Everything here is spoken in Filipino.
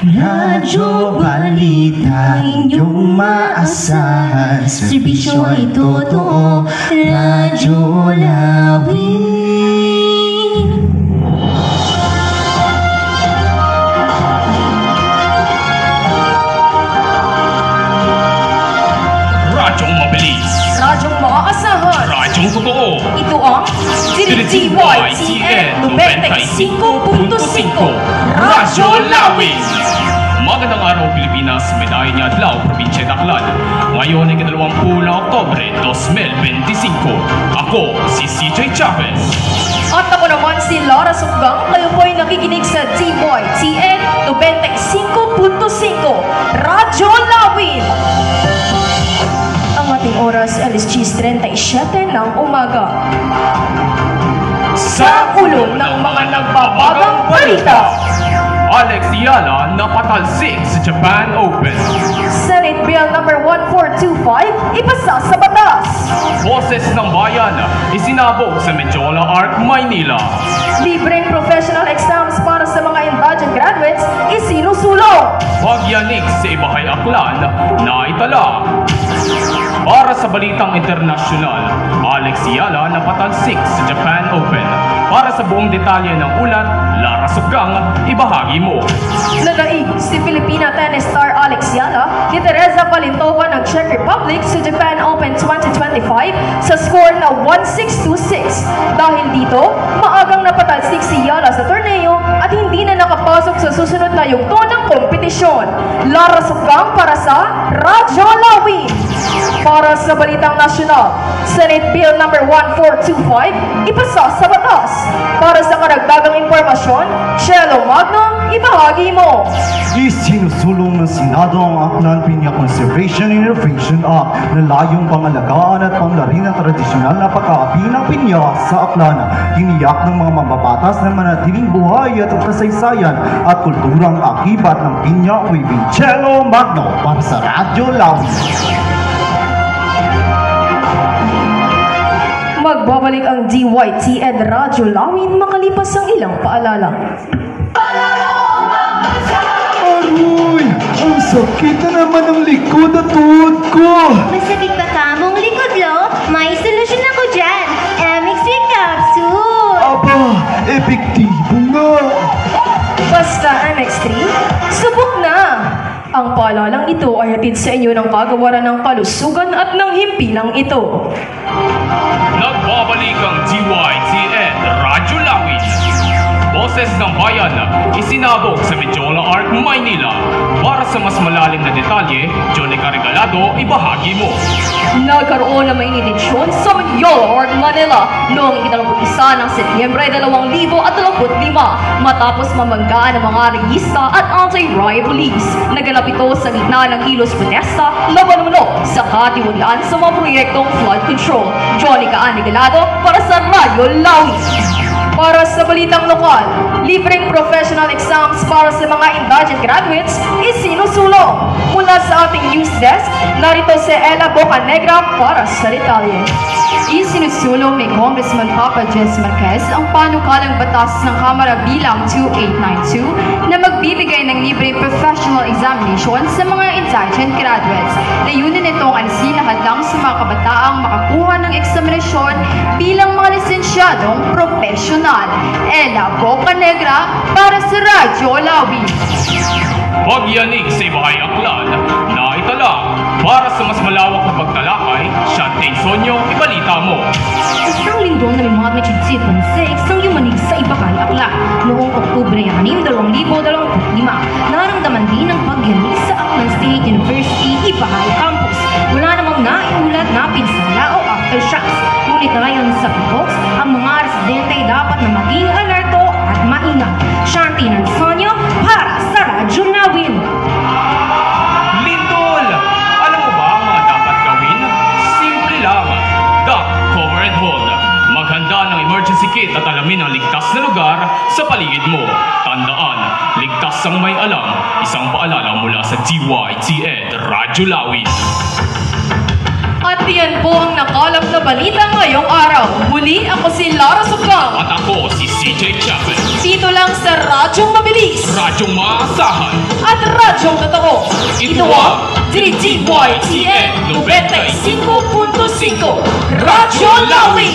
Radyo Balita, inyong maasahan. Serbisyo ay totoo, Radyo Lawin. Radyong mabilis, Radyong maaasahan, radyong totoo. ito ang DTYTN 95.5 Radyo Lawin. Magandang araw Pilipinas, medaya niya Adlaw, Probinsya Taclan. Ngayon ay 20 na Oktobre 2025. Ako si CJ Chavez. At ako naman si Lara Suggang. Kayo po ay nakikinig sa DTN 95.5 Radyo Lawin. Ang ating oras, alas 10:37 ng umaga. Sa ulo ng mga nagbabagang balita, Alex Yala napatalsik sa Japan Open. Senate Bill number 1425 ipasa sa batas. Boses ng Bayan isinabog sa Medjola Arc, Maynila. Libreng professional exams para sa mga indigent graduates isinusulong. Pagyanig sa Ibahay Aklan na itala. Para sa balitang internasyonal, Alex Yala napatalsik sa Japan Open. Para sa buong detalye ng ulat, Lara Suggang, ibahagi mo. Nadaig si Filipina tennis star Alex Yala ni Teresa Valentova ng Czech Republic sa Japan Open 2025 sa score na 1-6-2-6. Dahil dito, maagang napatalsik si Yala sa torneo at hindi na nakapasok sa susunod na yugto ng kompetisyon. Lara Suggang para sa Radyo Lawin. Para sa balitang nasyonal, Senate Bill number 1425 ipasa sa batas. Para sa karagdagang impormasyon, Chelo Magno, ibahagi mo. Isinusulong ng Senado ang Aklan Pinya Conservation and Innovation Act na layong pangalagaan at panglarin ang tradisyonal na pagkakapi ng pinya sa Aklan. Tiniyak ng mga mambabatas na manatiling buhay at kasaysayan at kulturang akibat ng pinya weaving. Chelo Magno para sa Radyo Lawin. Magbabalik ang DYTN Radyo Lawin makalipas ang ilang paalala. Aroy! Ang sakit na naman ng likod at tuhod ko! Masakit ba ka mong likod, lo? May solusyon ako dyan. MX Sweet Capsule! Aba, epektibo nga! Basta MX3, subok na! Ang paalalang ito ay hatid sa inyo ng kagawaran ng kalusugan at ng himpilang ito. Nagbabalik ang DYTN Radyo Lawin. Boses ng Bayan isinabog sa Medjola Arc, Maynila. Para sa mas malalim na detalye, Johnny Carigalado, ibahagi mo. Nagkaroon na mainidensyon sa Medjola Arc, Manila noong 21 ng Setyembre 2025 matapos mamanggaan ng mga rehista at anti-riot police. Naganap ito sa gitna ng kilos protesta laban umano sa katiwalaan sa mga proyektong flood control. Johnny Carigalado para sa Radyo Lawin. Para sa balitang lokal, libreng professional exams para sa mga indigent graduates isinusulong. Mula sa ating news desk, narito si Ella Bocanegra para sa detalye. Isinusulong ni Congressman Papa Jess Marquez ang panukalang batas ng Kamara bilang 2892 na magbibigay ng libreng professional examination sa mga indigent graduates. Layunin nitong alisin lang sa mga kabataang makakuha ng eksaminasyon bilang mga lisensyadong profesional. Ella Bocanegra para sa Radyo Lawin. Pagyanig sa Ibahay Aklan na itala. Para sa mas malawak na pagtalakay, Shante Sonyo, ibalita mo. Isang lindong na may mga nagsitsipon sa isang yumanig sa Ibahay Aklan. Noong Oktubre 6, 2025, naramdaman din ang pagyanig sa Aklan State University Ibahay Campus. Wala namang naiulat na pinsala o aftershocks. Ngunit ayon sa PICOX, ang mga residente ay dapat na maging alerto at maingat. Shanti Sonyo para sa Radyo Lawin. Lindol! Alam mo ba ang mga dapat gawin? Simple lang. Duck, cover and hold. Maghanda ng emergency kit at alamin ang ligtas na lugar sa paligid mo. Tandaan, ligtas ang may alam. Isang paalala mula sa DYTN Radyo Lawin. At yan po ang nakalap na balita ngayong araw. Muli ako si Lara Sukang. At ako si CJ Chapel. Dito lang sa Radyong Mabilis. Radyong maasahan. At Radyong Totoo. Ito ang DDYTN 95.5 Radyo Lawin.